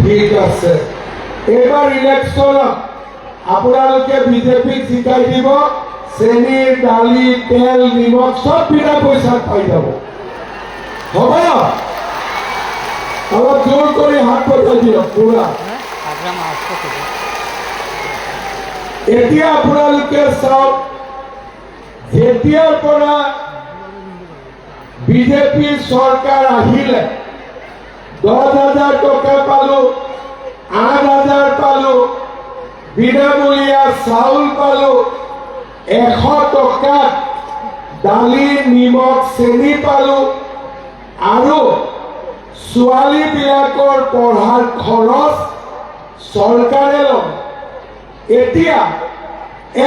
ঠিক আছে, এবার ইলেকশনত আপোনালোকে বিজেপিক জিকাই দিব, চেনি দালি তেল নিমখ সব বিনা পইচাত পাই যাব। হ'ব, অলপ জোৰ কৰি হাত পঠাই দিয়ক পুৰা। এতিয়া আপোনালোকে চাওক, যেতিয়াৰ পৰা বিজেপি চৰকাৰ আহিলে 10,000 টকা পালো, 8,000 পালো, বিনামূলীয়া চাউল পালো, 100 টকাত দালি নিমখ চেনি পালো, আৰু ছোৱালীবিলাকৰ পঢ়াৰ খৰচ চৰকাৰে লয়। এতিয়া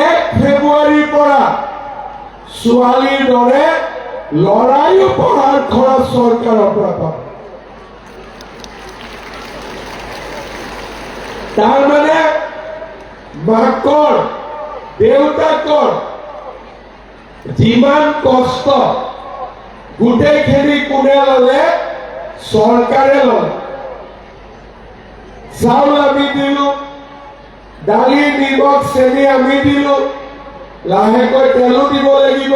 1 ফেব্ৰুৱাৰীৰ পৰা ছোৱালীৰ দৰে লৰাইও পঢ়াৰ খৰচ চৰকাৰৰ পৰা পাব। তাৰমানে মাকৰ দেউতাকৰ যিমান কষ্ট গোটেইখিনি কোনে ললে? চৰকাৰে লয়। চাউল আমি দিলো, দালি নিমখ চেনি আমি দিলো, লাহেকৈ তেলো দিব লাগিব,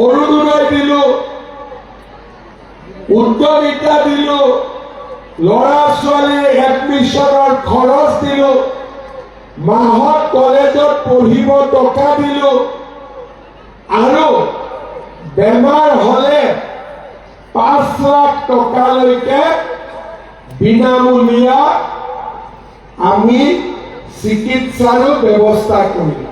অৰুণোদয় দিলো, উদ্যমিতা দিলো, ল'ৰা ছোৱালীৰ এডমিশ্যনৰ খৰচ দিলো, মাহত কলেজত পঢ়িব টকা দিলো, আৰু বেমাৰ হলে 5 লাখ টকালৈকে বিনামূলীয়া আমি চিকিৎসাৰো ব্যৱস্থা কৰিলো।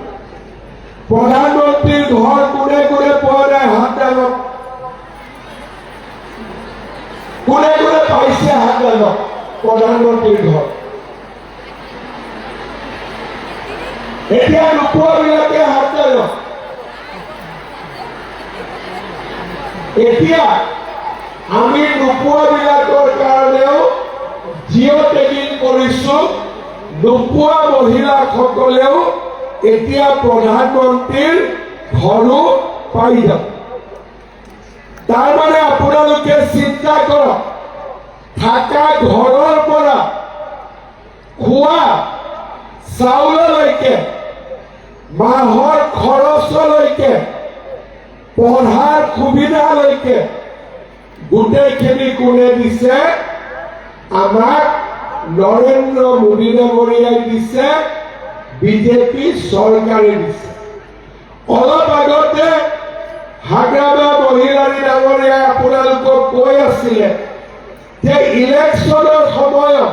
প্ৰধানমন্ত্ৰীৰ ঘৰ কোনে কোনে পোৱা নাই? হাত দাঙক। কোনে কোনে পাইছে? হাত দাঙক। প্ৰধানমন্ত্ৰীৰ ঘৰ এতিয়া নোপোৱাবিলাকে হাত দাঙক। এতিয়া আমি নোপোৱাবিলাকৰ কাৰণেও জিঅ' টেগিং কৰিছো। নোপোৱা মহিলাসকলেও এতিয়া প্ৰধানমন্ত্ৰীৰ ঘৰো পাই যাব। তাৰমানে আপোনালোকে চিন্তা কৰক, থাকা ঘৰৰ পৰা খোৱা চাউললৈকে, মাহৰ খৰচলৈকে, পঢ়াৰ সুবিধালৈকে গোটেইখিনি কোনে দিছে? আমাক নৰেন্দ্ৰ মোদী ডাঙৰীয়াই দিছে, বিজেপি চৰকাৰে দিছে। অলপ আগতে হাগ্ৰামা মহিলাৰী ডাঙৰীয়াই আপোনালোকক কৈ আছিলে যে ইলেকশ্যনৰ সময়ত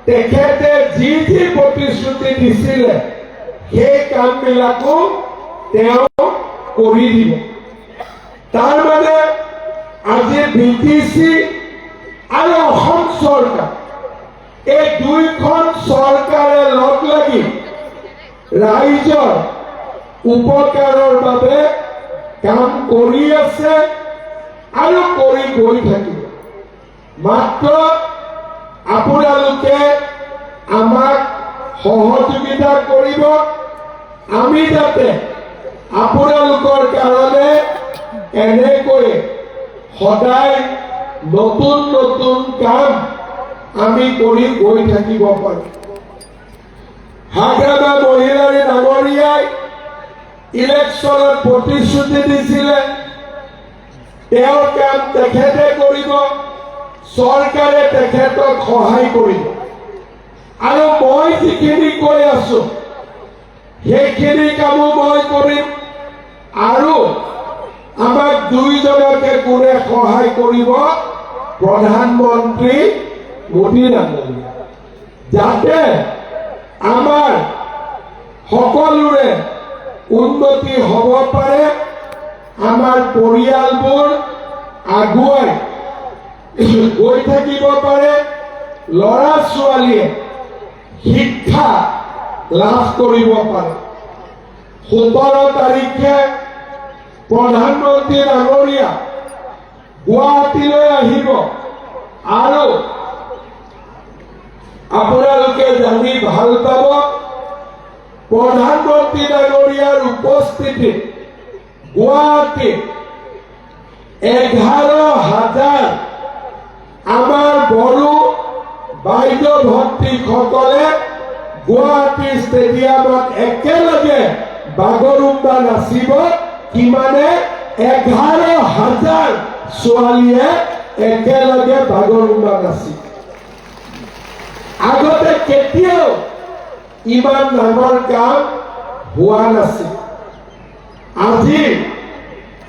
তেখেতে যি যি প্ৰতিশ্ৰুতি দিছিলে সেই কামবিলাকো তেওঁ কৰি দিব। তাৰমানে আজি বিটিচি আৰু অসম চৰকাৰ, এই দুইখন চৰকাৰে লগ লাগি ৰাইজৰ উপকাৰৰ বাবে কাম কৰি আছে আৰু কৰি গৈ থাকিব। মাত্ৰ আপোনালোকে আমাক সহযোগিতা কৰিব, আমি যাতে আপোনালোকৰ কাৰণে এনেকৈ সদায় নতুন নতুন কাম আমি কৰি গৈ থাকিব পাৰো। হাগ্ৰামা মহিলাৰী ডাঙৰীয়াই ইলেকশ্যনত প্ৰতিশ্ৰুতি দিছিলে, তেওঁৰ কাম তেখেতে কৰিব, চৰকাৰে তেখেতক সহায় কৰিব। আৰু মই যিখিনি কৈ আছো সেইখিনি কামো মই কৰিম। আৰু আমাক দুইজনকে কোনে সহায় কৰিব? প্ৰধানমন্ত্ৰী মোদী ডাঙৰীয়া, যাতে আমাৰ সকলোৰে উন্নতি হ'ব পাৰে, আমাৰ পৰিয়ালবোৰ আগুৱাই গৈ থাকিব পাৰে, ল'ৰা ছোৱালীয়ে শিক্ষা লাভ কৰিব পাৰে। 17 তাৰিখে প্ৰধানমন্ত্ৰী ডাঙৰীয়া গুৱাহাটীলৈ আহিব, আৰু আপোনালোকে জানি ভাল পাব, প্ৰধানমন্ত্ৰী ডাঙৰীয়াৰ উপস্থিতিত গুৱাহাটীত 11,000 আমাৰ বড়ো বাইদেউ ভণ্টিসকলে গুৱাহাটী ষ্টেডিয়ামত একেলগে বাগৰুম্বা নাচিব। কিমানে 11,000 ছোৱালীয়ে একেলগে বাগৰুম্বা নাচিব। আগতে কেতিয়াও ইমান ডাঙৰ কাম হোৱা নাছিল। আজি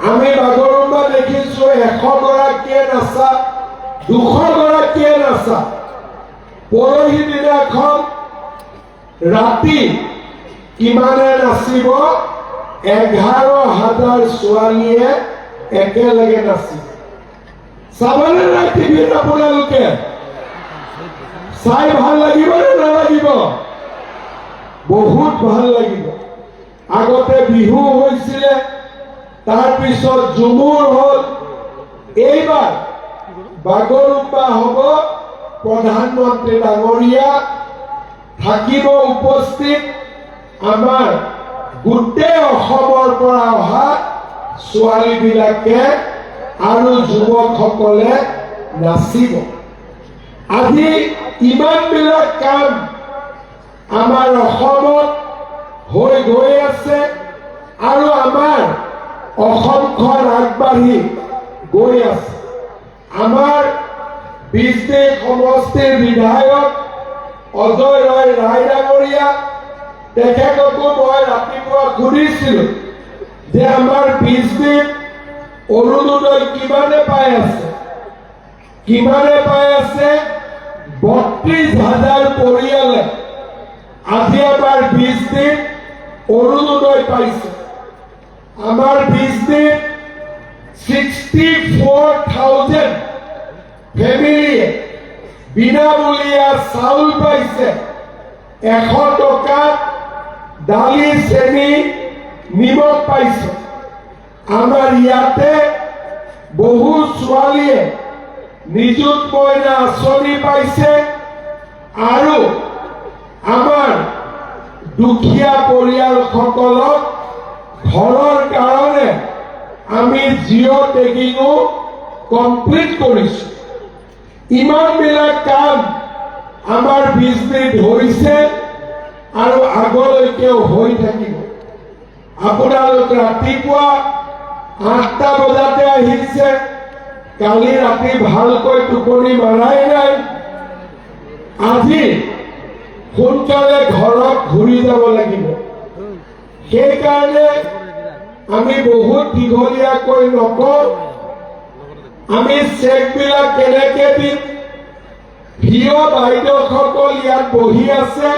আমি বাগৰুম্বা দেখিছো 100 গৰাকীয়ে নাচা, 200 গৰাকীয়ে নাচা। পৰহি দিনাখন ৰাতি কিমানে নাচিব? 11,000 ছোৱালীয়ে একেলগে নাচিব। চাবনে নাই টিভিত আপোনালোকে? চাই ভাল লাগিব নে নালাগিব? বহুত ভাল লাগিব। আগতে বিহু হৈছিলে, তাৰপিছত ঝুমুৰ হ'ল, এইবাৰ বাগৰুম্বা হ'ব। প্ৰধানমন্ত্ৰী ডাঙৰীয়া থাকিব উপস্থিত। আমাৰ গোটেই অসমৰ পৰা অহা ছোৱালীবিলাকে আৰু যুৱকসকলে নাচিব। আজি ইমানবিলাক কাম আমাৰ অসমত হৈ গৈ আছে আৰু আমাৰ অসমখন আগবাঢ়ি গৈ আছে। আমাৰ 20 সমষ্টিৰ বিধায়ক অজয় ৰয় ৰায় ডাঙৰীয়া, তেখেতকো মই ৰাতিপুৱা সুধিছিলো যে আমাৰ 20 অৰুণোদয় কিমানে পাই আছে? কিমানে পাই আছে? 32,000 পৰিয়ালে আজি আমাৰ 20 অৰুণোদয় পাইছে। আমাৰ 20 64,000 ফেমিলিয়ে বিনামূলীয়া চাউল পাইছে। 100 টকা দালি, চেনি, নিমখ পাইছে। আমাৰ ইয়াতে বহু ছোৱালীয়ে নিযুত মইনা আঁচনি পাইছে আৰু আমাৰ দুখীয়া পৰিয়ালসকলক ঘৰৰ কাৰণে আমি জিঅ' টেগিঙো কমপ্লিট কৰিছো। ইমানবিলাক কাম আমাৰ 20 হৈছে আৰু আগলৈকেও হৈ থাকিব। আপোনালোক ৰাতিপুৱা 8টা বজাতে আহিছে। কালি ৰাতি ভালকৈ টোপনি মাৰাই নাই। আজি সোনকালে ঘৰত ঘূৰি যাব লাগিব। সেইকাৰণে আমি বহুত দীঘলীয়াকৈ নকওঁ। আমি চেকবিলাক কেনেকে দিম? ভিঅ বাইদেউসকল ইয়াত বহি আছে।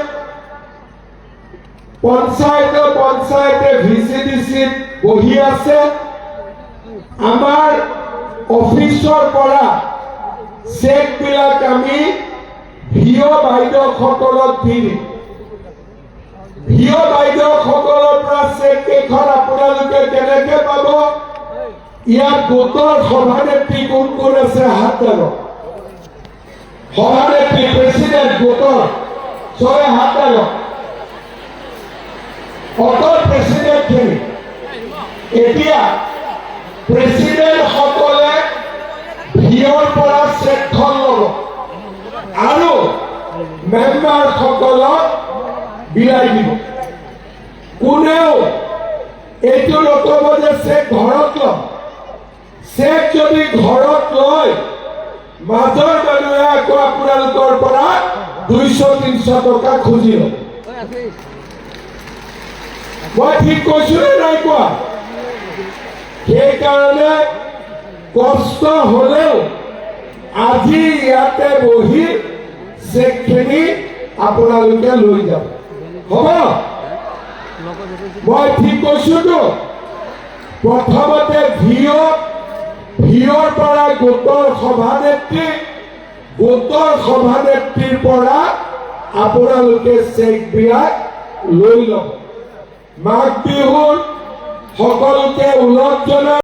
পঞ্চায়তে VCDCত বহি আছে। আমাৰ অফিচৰ পৰা চেকবিলাক আমি ভিঅ বাইদেউসকলক দি দিম। ভিঅ বাইদেউসকলৰ পৰা চেক কেইখন আপোনালোকে কেনেকে পাব? ইয়াত গোটৰ সভানেত্ৰী কোন কোন আছে? হাত দাঙক। সভানেত্ৰী, প্ৰেচিডেণ্ট গোটৰ চবে হাত দাঙক। অকল প্ৰেচিডেণ্টখিনি। এতিয়া প্ৰেচিডেণ্টসকলে ভিঅ'ৰ পৰা চেকখন ল'ব আৰু মেম্বাৰসকলক বিলাই দিব। কোনেও এইটো নক'ব যে চেক ঘৰত ল'ম। চেক যদি ঘৰত লয়, মাজৰ মানুহে আকৌ আপোনালোকৰ পৰা 200-300 টকা খুজি লয়। মই ঠিক কৈছো নে নাই কোৱা? সেইকাৰণে কষ্ট হলেও আজি ইয়াতে বহি চেকখিনি আপোনালোকে লৈ যাব। হ'ব? মই ঠিক কৈছোতো? প্ৰথমতে ভিঅ'ৰ পৰা গোটৰ সভানেত্ৰীৰ পৰা আপোনালোকে চেকবিলাক লৈ ল'ব। মাঘ বিহুৰ সকলোকে ওলগ জনাই